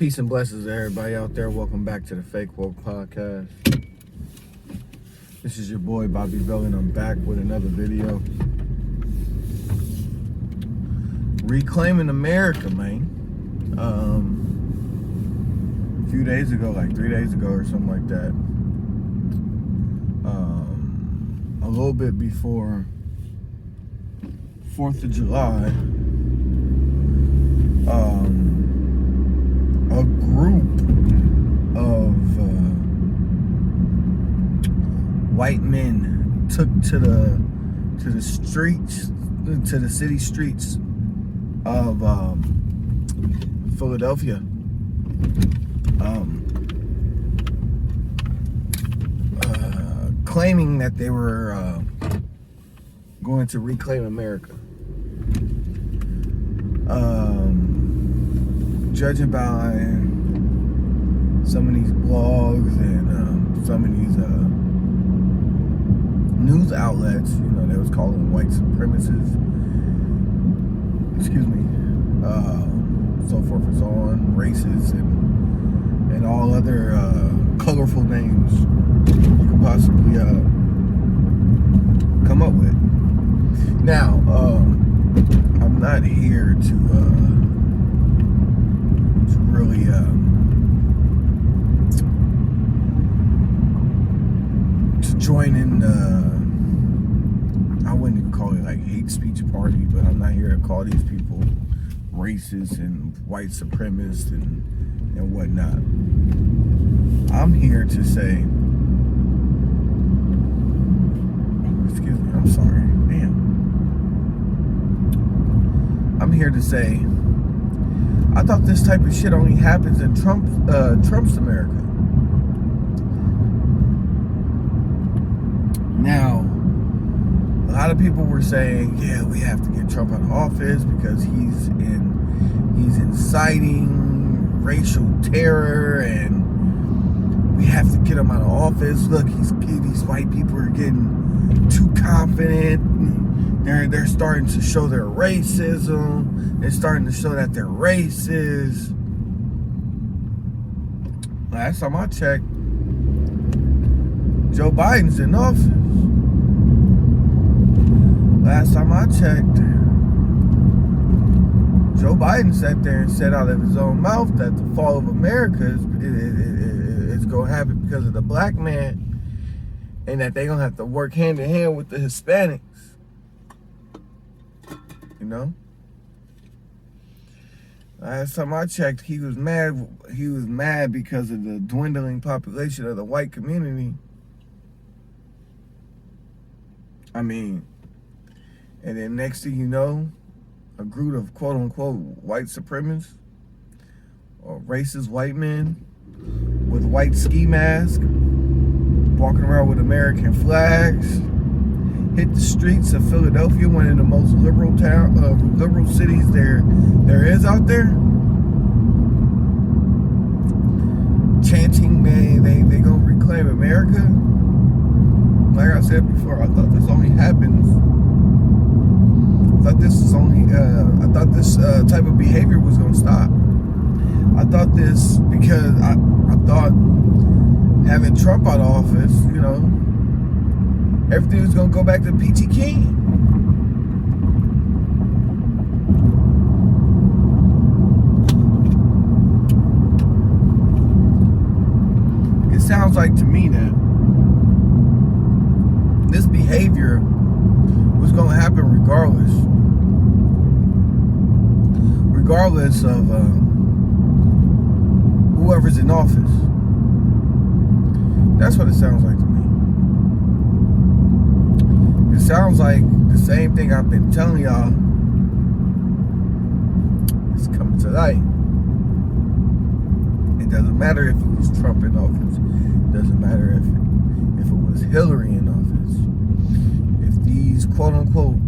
Peace and blessings to everybody out there. Welcome back to the Fake Woke Podcast. This is your boy Bobby VILN. I'm back with another video. Reclaiming America, man. A few days ago, like 3 days ago or something like that. A little bit before 4th of July. A group of white men took to the streets, to the city streets of Philadelphia, claiming that they were going to reclaim America. Judging by some of these blogs and some of these news outlets, you know, they was calling white supremacists, so forth and so on, racists and all other colorful names you could possibly come up with. Now, I'm not here to really to join in I wouldn't even call it like hate speech party, but I'm not here to call these people racist and white supremacists and whatnot. I'm here to say, excuse me, I'm sorry, damn. I'm here to say, I thought this type of shit only happens in Trump's America. Now, a lot of people were saying, yeah, we have to get Trump out of office because he's inciting racial terror, and we have to get him out of office. Look, these white people are getting too confident. They're starting to show their racism. They're starting to show that they're racist. Last time I checked, Joe Biden's in office. Last time I checked, Joe Biden sat there and said out of his own mouth that the fall of America is going to happen because of the black man, and that they're going to have to work hand in hand with the Hispanics. You know? Last time I checked, he was mad. He was mad because of the dwindling population of the white community. I mean, and then next thing you know, a group of quote-unquote white supremacists or racist white men with white ski masks walking around with American flags hit the streets of Philadelphia, one of the most liberal cities there is out there, chanting they gonna reclaim America. Like I said before, I thought this only happens. I thought this type of behavior was gonna stop. I thought this because I thought having Trump out of office, you know, everything was gonna go back to Peachy King. It sounds like to me that this behavior was gonna happen regardless of whoever's in office. That's what it sounds like to me. It sounds like the same thing I've been telling y'all is coming to light. It doesn't matter if it was Trump in office. It doesn't matter if it was Hillary in office. If these quote-unquote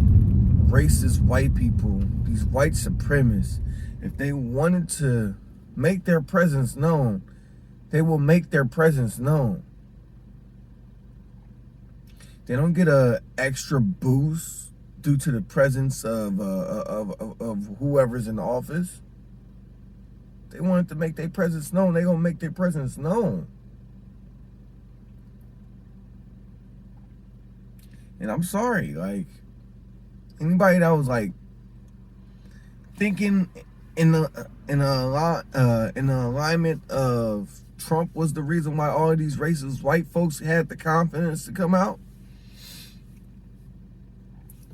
racist white people, these white supremacists, if they wanted to make their presence known, they will make their presence known. They don't get a extra boost due to the presence of whoever's in office. They wanted to make their presence known. They gonna make their presence known. And I'm sorry, like, anybody that was like thinking in the alignment of Trump was the reason why all of these racist white folks had the confidence to come out,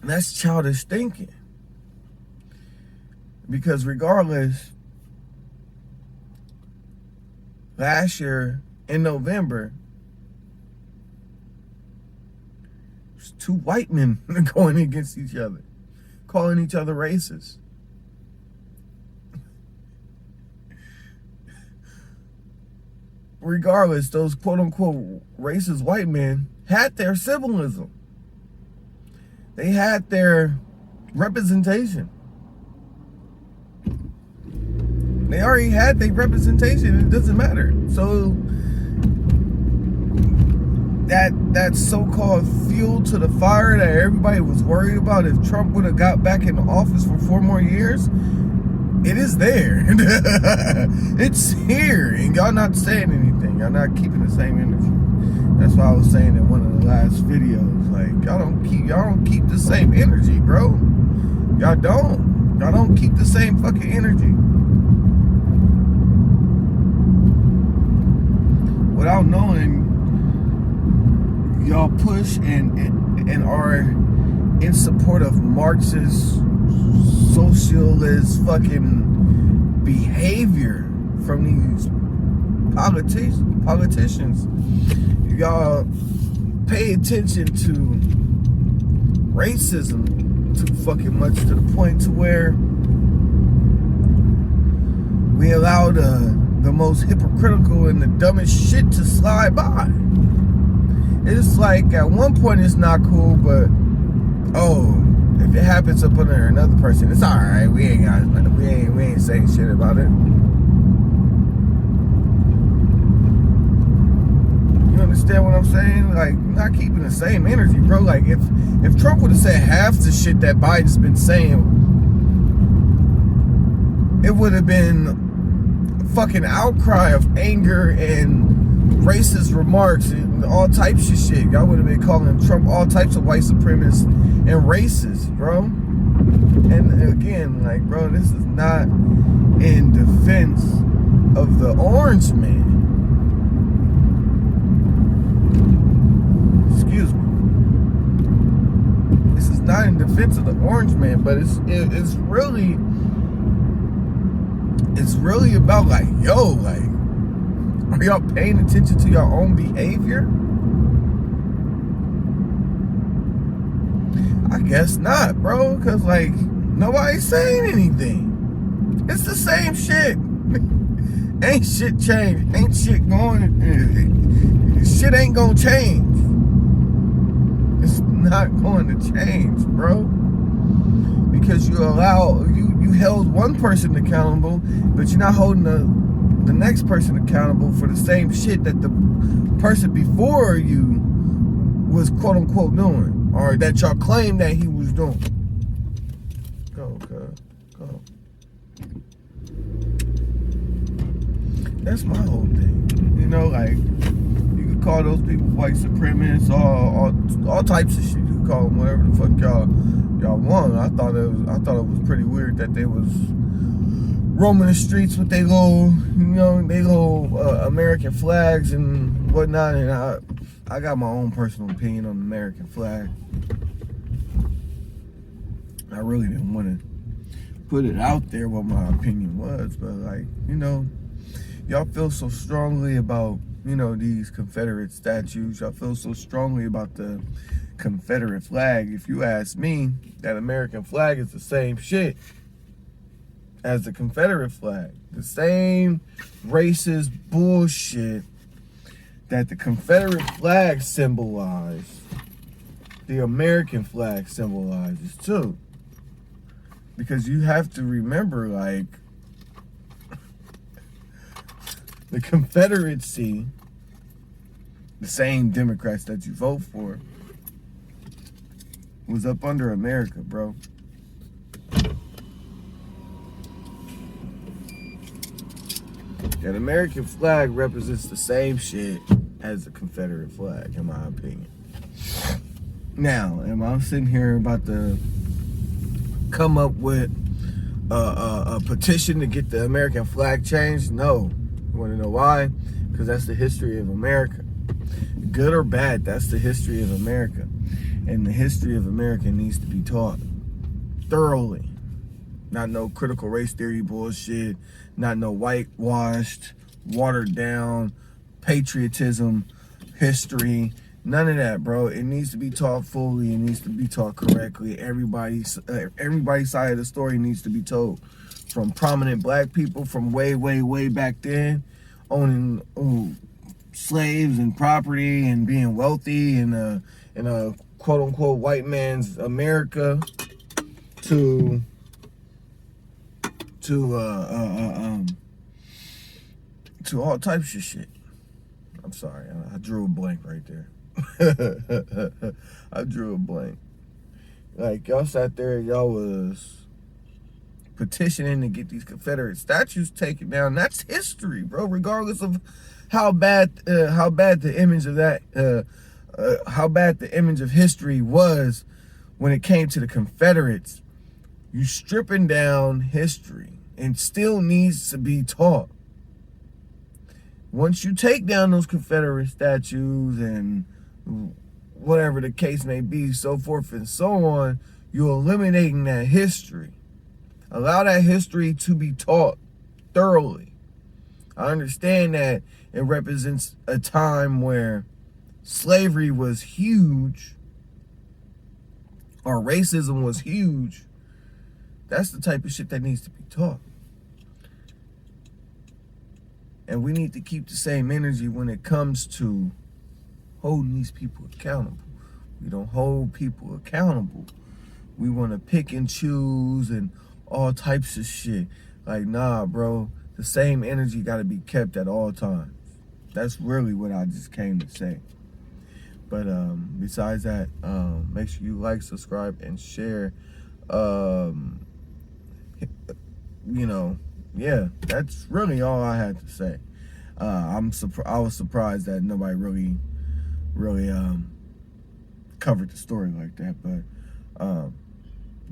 that's childish thinking. Because regardless, last year in November, there's two white men going against each other, calling each other racist. Regardless, those quote-unquote racist white men had their symbolism. They had their representation. They already had their representation. It doesn't matter. So that so-called fuel to the fire that everybody was worried about if Trump would have got back in office for 4 more years, it is there. It's here, and y'all not saying anything. Y'all not keeping the same energy. That's why I was saying in one of the last videos, like, y'all don't keep the same energy, bro. Y'all don't keep the same fucking energy. Without knowing, y'all push and are in support of Marxist socialist fucking behavior from these politicians. Y'all pay attention to racism too fucking much, to the point to where we allow the most hypocritical and the dumbest shit to slide by. It's like at one point it's not cool, but if it happens up under another person, it's alright. We ain't saying shit about it. You understand what I'm saying? Like, not keeping the same energy, bro. Like, if Trump would have said half the shit that Biden's been saying, it would have been a fucking outcry of anger and racist remarks and all types of shit. Y'all would have been calling Trump all types of white supremacists and racist, bro. And again, like, bro, this is not in defense of the orange man. Excuse me. This is not in defense of the orange man, but it's really about, like, yo, like, are y'all paying attention to your own behavior? I guess not, bro, because, like, nobody's saying anything. It's the same shit. Ain't shit changed. Ain't shit going. Shit ain't gonna change. It's not going to change, bro. Because you held one person accountable, but you're not holding the next person accountable for the same shit that the person before you was quote unquote doing, or that y'all claim that he was doing. Go. That's my whole thing. You know, like, you could call those people white supremacists, all types of shit. You could call them whatever the fuck y'all want. I thought it was pretty weird that they was roaming the streets with they little American flags and whatnot. And I got my own personal opinion on the American flag. I really didn't want to put it out there what my opinion was, but, like, you know, y'all feel so strongly about, you know, these Confederate statues. Y'all feel so strongly about the Confederate flag. If you ask me, that American flag is the same shit as the Confederate flag. The same racist bullshit that the Confederate flag symbolized, the American flag symbolizes too. Because you have to remember, like, the Confederacy, the same Democrats that you vote for, was up under America, bro. That American flag represents the same shit as the Confederate flag, in my opinion. Now, am I sitting here about to come up with a petition to get the American flag changed? No. You want to know why? Because that's the history of America. Good or bad, that's the history of America. And the history of America needs to be taught thoroughly. Not no critical race theory bullshit, not no whitewashed, watered down patriotism, history, none of that, bro. It needs to be taught fully, it needs to be taught correctly. Everybody's side of the story needs to be told. From prominent black people from way, way, way back then, owning slaves and property and being wealthy in a quote unquote white man's America, to all types of shit. I'm sorry, I drew a blank right there. I drew a blank. Like, y'all sat there, y'all was petitioning to get these Confederate statues taken down. That's history, bro. Regardless of how bad the image of that, how bad the image of history was when it came to the Confederates, you stripping down history and still needs to be taught. Once you take down those Confederate statues and whatever the case may be, so forth and so on, you're eliminating that history. Allow that history to be taught thoroughly. I understand that it represents a time where slavery was huge, or racism was huge. That's the type of shit that needs to be taught. And we need to keep the same energy when it comes to holding these people accountable. We don't hold people accountable. We want to pick and choose and all types of shit. Like, nah, bro. The same energy got to be kept at all times. That's really what I just came to say. But besides that, make sure you like, subscribe, and share. You know, yeah, that's really all I had to say. I was surprised that nobody really covered the story like that. But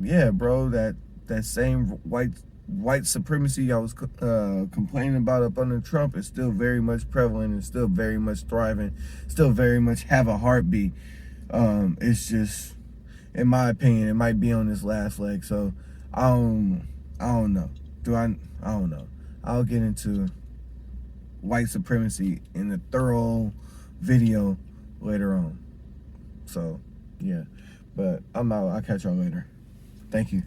yeah, bro, that same white supremacy I was complaining about up under Trump is still very much prevalent and still very much thriving, still very much have a heartbeat. It's just, in my opinion, it might be on this last leg. So I don't know. I don't know. I'll get into white supremacy in a thorough video later on. So yeah, but I'm out. I'll catch y'all later. Thank you.